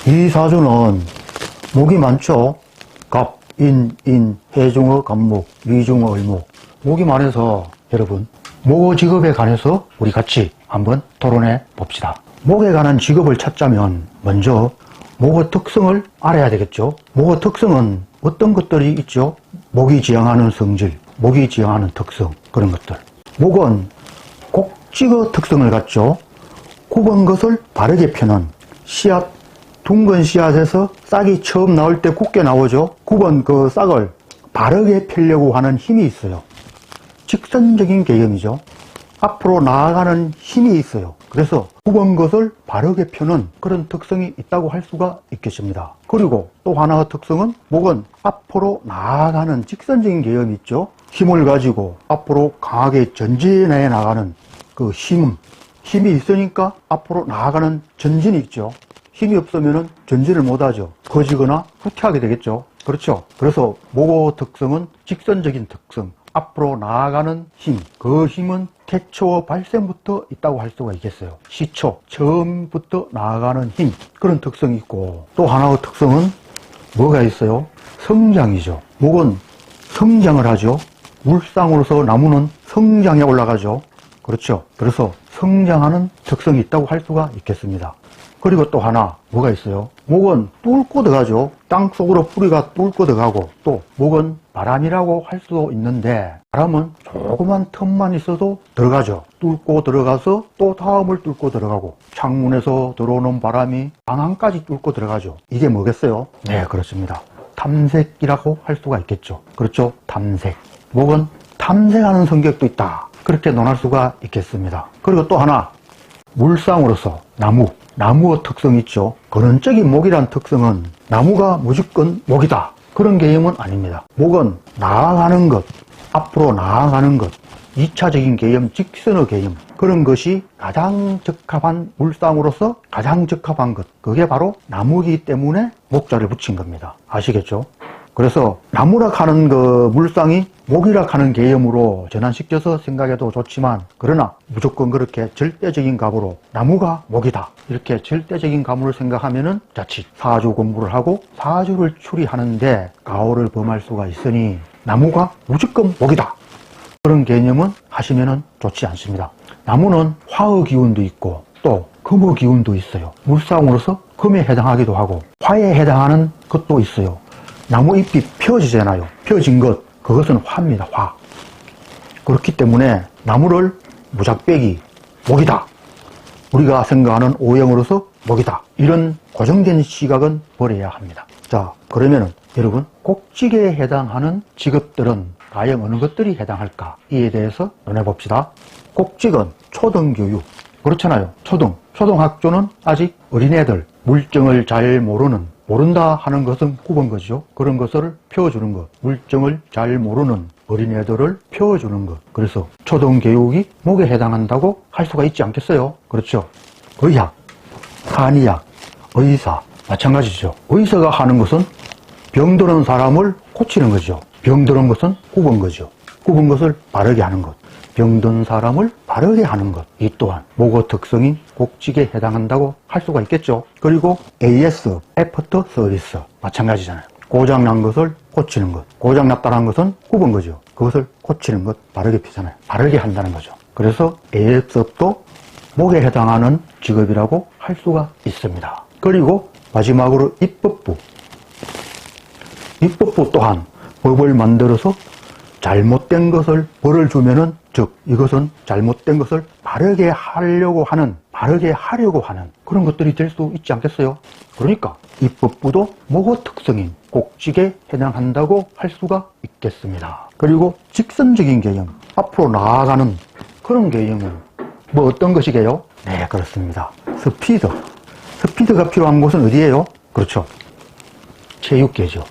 이 사주는 목이 많죠. 갑, 인, 해중어, 갑목, 위중어, 을목. 목이 많아서 여러분 목 직업에 관해서 우리 같이 한번 토론해 봅시다. 목에 관한 직업을 찾자면 먼저 목의 특성을 알아야 되겠죠. 목의 특성은 어떤 것들이 있죠? 목이 지향하는 성질, 목이 지향하는 특성, 그런 것들. 목은 꼭지의 특성을 갖죠. 굽은 것을 바르게 펴는 씨앗, 둥근 씨앗에서 싹이 처음 나올 때 굵게 나오죠. 굽은 그 싹을 바르게 펴려고 하는 힘이 있어요. 직선적인 개념이죠. 앞으로 나아가는 힘이 있어요. 그래서 굽은 것을 바르게 펴는 그런 특성이 있다고 할 수가 있겠습니다. 그리고 또 하나의 특성은 목은 앞으로 나아가는 직선적인 개념이 있죠. 힘을 가지고 앞으로 강하게 전진해 나가는 그 힘이 있으니까 앞으로 나아가는 전진이 있죠. 힘이 없으면 전진을 못하죠. 거지거나 후퇴하게 되겠죠. 그렇죠. 그래서 목의 특성은 직선적인 특성, 앞으로 나아가는 힘, 그 힘은 태초의 발생부터 있다고 할 수가 있겠어요. 시초, 처음부터 나아가는 힘, 그런 특성이 있고, 또 하나의 특성은 뭐가 있어요? 성장이죠. 목은 성장을 하죠. 물상으로서 나무는 성장에 올라가죠. 그렇죠. 그래서 성장하는 특성이 있다고 할 수가 있겠습니다. 그리고 또 하나 뭐가 있어요? 목은 뚫고 들어가죠. 땅속으로 뿌리가 뚫고 들어가고, 또 목은 바람이라고 할 수도 있는데, 바람은 조그만 틈만 있어도 들어가죠. 뚫고 들어가서 또 다음을 뚫고 들어가고, 창문에서 들어오는 바람이 방안까지 뚫고 들어가죠. 이게 뭐겠어요? 네, 그렇습니다. 탐색이라고 할 수가 있겠죠. 그렇죠. 탐색. 목은 탐색하는 성격도 있다, 그렇게 논할 수가 있겠습니다. 그리고 또 하나, 물상으로서 나무의 특성이 있죠. 근원적인 목이란 특성은 나무가 무조건 목이다, 그런 개념은 아닙니다. 목은 나아가는 것, 앞으로 나아가는 것, 2차적인 개념, 직선의 개념, 그런 것이 가장 적합한, 물상으로서 가장 적합한 것, 그게 바로 나무이기 때문에 목자를 붙인 겁니다. 아시겠죠? 그래서 나무락 하는 그 물상이 목이락 하는 개념으로 전환시켜서 생각해도 좋지만, 그러나 무조건 그렇게 절대적인 값으로 나무가 목이다, 이렇게 절대적인 값으로 생각하면은 자칫 사주 공부를 하고 사주를 추리하는데 가오를 범할 수가 있으니, 나무가 무조건 목이다, 그런 개념은 하시면은 좋지 않습니다. 나무는 화의 기운도 있고 또 금의 기운도 있어요. 물상으로서 금에 해당하기도 하고 화에 해당하는 것도 있어요. 나무 잎이 펴지잖아요. 펴진 것, 그것은 화입니다. 화. 그렇기 때문에 나무를 무작배기, 목이다, 우리가 생각하는 오형으로서 목이다, 이런 고정된 시각은 버려야 합니다. 자, 그러면은 여러분, 꼭지계에 해당하는 직업들은 과연 어느 것들이 해당할까, 이에 대해서 논해봅시다. 꼭직은 초등교육, 그렇잖아요. 초등학교는 아직 어린애들, 물정을 잘 모른다 하는 것은 굽은 거죠. 그런 것을 펴주는 것, 물정을 잘 모르는 어린애들을 펴주는 것. 그래서 초등교육이 목에 해당한다고 할 수가 있지 않겠어요? 그렇죠. 의학, 한의학, 의사 마찬가지죠. 의사가 하는 것은 병드는 사람을 고치는 거죠. 병드는 것은 굽은 거죠. 굽은 것을 바르게 하는 것, 병든 사람을 바르게 하는 것, 이 또한 목의 특성인 꼭직에 해당한다고 할 수가 있겠죠. 그리고 AS, 애프터 서비스 마찬가지잖아요. 고장난 것을 고치는 것, 고장났다는 것은 굽은 거죠. 그것을 고치는 것, 바르게 피잖아요. 바르게 한다는 거죠. 그래서 AS도 목에 해당하는 직업이라고 할 수가 있습니다. 그리고 마지막으로 입법부 또한 법을 만들어서 잘못된 것을 벌을 주면은, 즉 이것은 잘못된 것을 바르게 하려고 하는 그런 것들이 될 수 있지 않겠어요? 그러니까 입법부도 목의 특성인 꼭직에 해당한다고 할 수가 있겠습니다. 그리고 직선적인 개념, 앞으로 나아가는 그런 개념은 뭐 어떤 것이게요? 네, 그렇습니다. 스피드가 필요한 곳은 어디예요? 그렇죠. 체육계죠.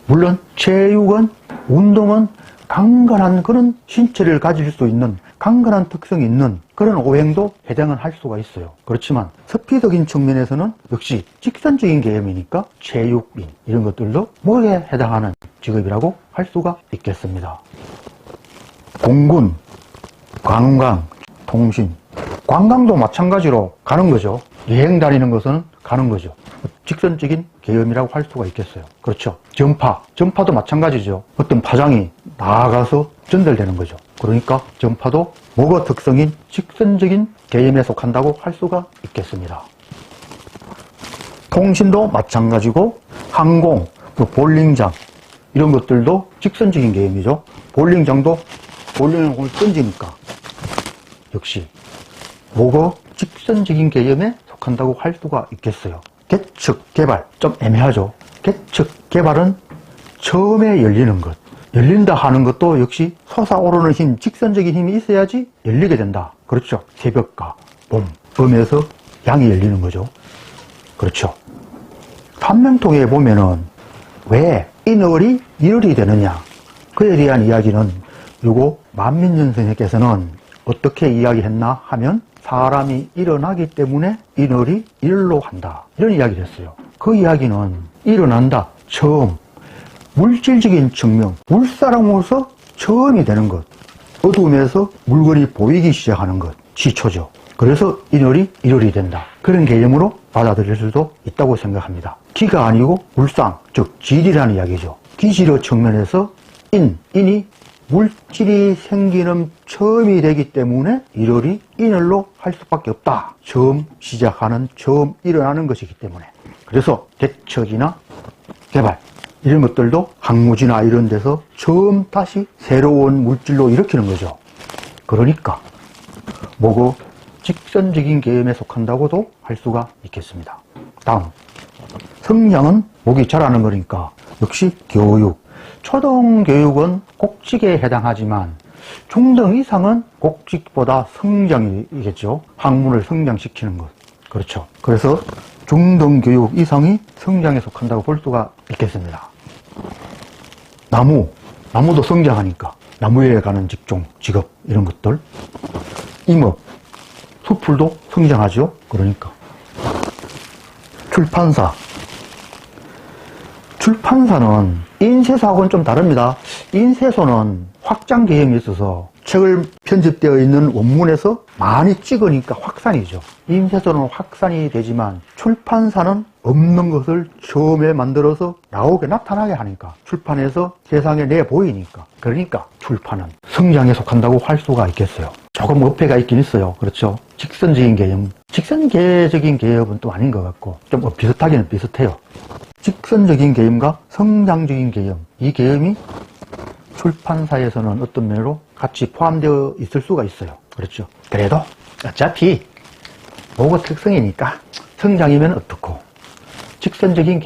물론 체육은, 운동은 강건한 그런 신체를 가질 수 있는, 강건한 특성이 있는 그런 오행도 해당은 할 수가 있어요. 그렇지만 스피드적인 측면에서는 역시 직선적인 개념이니까 체육인, 이런 것들도 목에 해당하는 직업이라고 할 수가 있겠습니다. 공군, 관광, 통신, 관광도 마찬가지로 가는 거죠. 여행 다니는 것은 가는 거죠. 직선적인 계엄이라고 할 수가 있겠어요. 그렇죠. 전파도 마찬가지죠. 어떤 파장이 나아가서 전달되는 거죠. 그러니까 전파도 목어 특성인 직선적인 계엄에 속한다고 할 수가 있겠습니다. 통신도 마찬가지고 항공, 볼링장 이런 것들도 직선적인 계엄이죠. 볼링장도 볼링을 던지니까 역시 목어 직선적인 계엄에 속한다고 할 수가 있겠어요. 계측, 개발 좀 애매하죠. 계측, 개발은 처음에 열리는 것, 열린다 하는 것도 역시 솟아오르는 힘, 직선적인 힘이 있어야지 열리게 된다. 그렇죠. 새벽과 봄, 음에서 양이 열리는 거죠. 그렇죠. 판명통에 보면은 왜 인월이 일월이 되느냐, 그에 대한 이야기는 요거 만민전 선생께서는 어떻게 이야기했나 하면 사람이 일어나기 때문에 인월이 일로 한다, 이런 이야기를 했어요. 그 이야기는 일어난다, 처음 물질적인 측면, 물사람으로서 처음이 되는 것, 어둠에서 물건이 보이기 시작하는 것, 시초죠. 그래서 인월이 일월이 된다, 그런 개념으로 받아들일 수도 있다고 생각합니다. 기가 아니고 물상, 즉 질이라는 이야기죠. 기질의 측면에서 인이 물질이 생기는 처음이 되기 때문에 일월이 인월로 할 수밖에 없다. 처음 시작하는, 처음 일어나는 것이기 때문에. 그래서 개척이나 개발 이런 것들도 항무지나 이런 데서 처음 다시 새로운 물질로 일으키는 거죠. 그러니까 목어 직선적인 계엄에 속한다고도 할 수가 있겠습니다. 다음, 성장은 목이 자라는 거니까 역시 교육, 초등교육은 꼭직에 해당하지만 중등 이상은 꼭직보다 성장이겠죠. 학문을 성장시키는 것. 그렇죠. 그래서 중등교육 이상이 성장에 속한다고 볼 수가 있겠습니다. 나무도 성장하니까 나무에 가는 직종, 직업 이런 것들. 임업, 수풀도 성장하죠. 그러니까 출판사는 인쇄사하고는 좀 다릅니다. 인쇄소는 확장 계획이 있어서 책을 편집되어 있는 원문에서 많이 찍으니까 확산이죠. 인쇄소는 확산이 되지만 출판사는 없는 것을 처음에 만들어서 나타나게 하니까, 출판해서 세상에 내보이니까, 그러니까 출판은 성장에 속한다고 할 수가 있겠어요. 조금 어폐가 있긴 있어요. 그렇죠. 직선적인 개념, 직선계적인 개념은 또 아닌 것 같고 좀 비슷하기는 비슷해요. 직선적인 개념과 성장적인 개념, 이 개념이 출판사에서는 어떤 면으로 같이 포함되어 있을 수가 있어요. 그렇죠. 그래도 어차피 목어 특성이니까 성장이면 어떻고 직선적인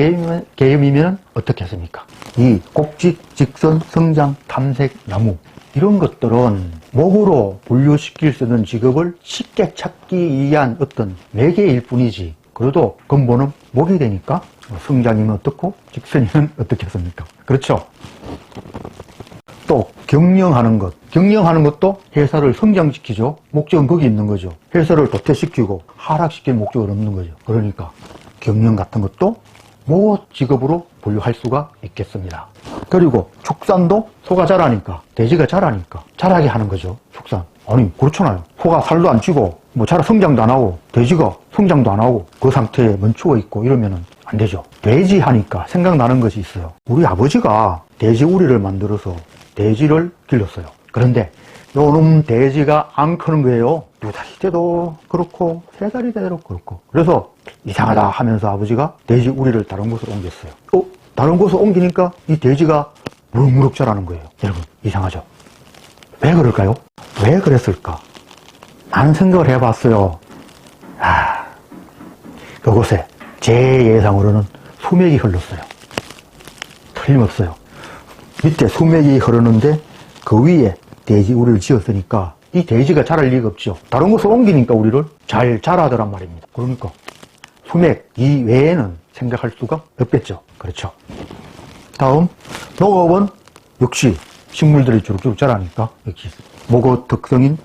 개념이면 어떻겠습니까? 이 꼭직, 직선, 성장, 탐색, 나무 이런 것들은 목으로 분류시킬 수 있는 직업을 쉽게 찾기 위한 어떤 매개일 뿐이지, 그래도 근본은 목이 되니까 성장이면 어떻고 직선이면 어떻겠습니까? 그렇죠. 또 경영하는 것도 회사를 성장시키죠. 목적은 거기 있는 거죠. 회사를 도태시키고 하락시킬 목적은 없는 거죠. 그러니까 경영 같은 것도 목어 직업으로 분류할 수가 있겠습니다. 그리고 축산도 소가 자라니까, 돼지가 자라니까 자라게 하는 거죠. 축산. 아니 그렇잖아요. 소가 살도 안 찌고 성장도 안 하고 돼지가 성장도 안 하고 그 상태에 멈추어 있고 이러면은 안 되죠. 돼지 하니까 생각나는 것이 있어요. 우리 아버지가 돼지 우리를 만들어서 돼지를 길렀어요. 그런데 요놈 돼지가 안 크는 거예요. 2살이 돼도 그렇고 3살이 돼도 그렇고. 그래서 이상하다 하면서 아버지가 돼지 우리를 다른 곳으로 옮겼어요. 다른 곳으로 옮기니까 이 돼지가 무럭무럭 자라는 거예요. 여러분 이상하죠? 왜 그럴까요? 왜 그랬을까? 많은 생각을 해봤어요. 그곳에 제 예상으로는 수맥이 흘렀어요. 틀림없어요. 밑에 수맥이 흐르는데 그 위에 돼지 우리를 지었으니까 이 돼지가 자랄 리가 없죠. 다른 곳으로 옮기니까 우리를 잘 자라더란 말입니다. 그러니까 수맥 이외에는 생각할 수가 없겠죠. 그렇죠. 다음, 농업은 역시 식물들이 주룩주룩 자라니까 역시 목어 특성인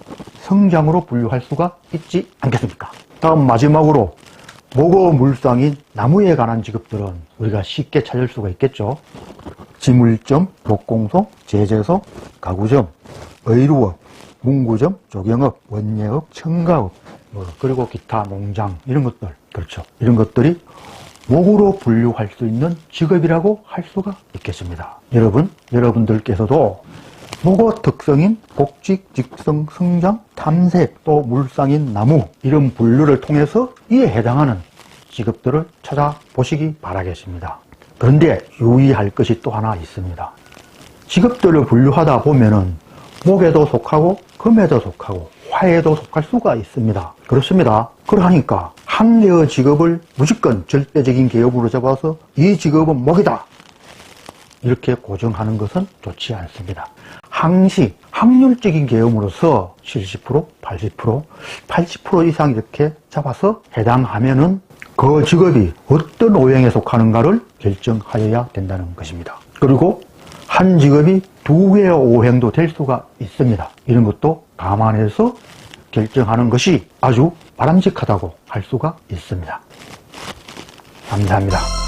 성장으로 분류할 수가 있지 않겠습니까? 다음 마지막으로 목어 물상인 나무에 관한 직업들은 우리가 쉽게 찾을 수가 있겠죠. 지물점, 목공소, 제재소, 가구점, 의류업, 문구점, 조경업, 원예업, 청가업, 그리고 기타 농장 이런 것들, 그렇죠. 이런 것들이 목으로 분류할 수 있는 직업이라고 할 수가 있겠습니다. 여러분들께서도 목어 특성인 곡직, 직성, 성장, 탐색, 또 물상인 나무 이런 분류를 통해서 이에 해당하는 직업들을 찾아보시기 바라겠습니다. 그런데 유의할 것이 또 하나 있습니다. 직업들을 분류하다 보면은 목에도 속하고 금에도 속하고 화에도 속할 수가 있습니다. 그렇습니다. 그러하니까 한 개의 직업을 무조건 절대적인 개업으로 잡아서 이 직업은 목이다 이렇게 고정하는 것은 좋지 않습니다. 항시 확률적인 개념으로서 70%, 80%, 80% 이상 이렇게 잡아서 해당하면은 그 직업이 어떤 오행에 속하는가를 결정하여야 된다는 것입니다. 그리고 한 직업이 두 개의 오행도 될 수가 있습니다. 이런 것도 감안해서 결정하는 것이 아주 바람직하다고 할 수가 있습니다. 감사합니다.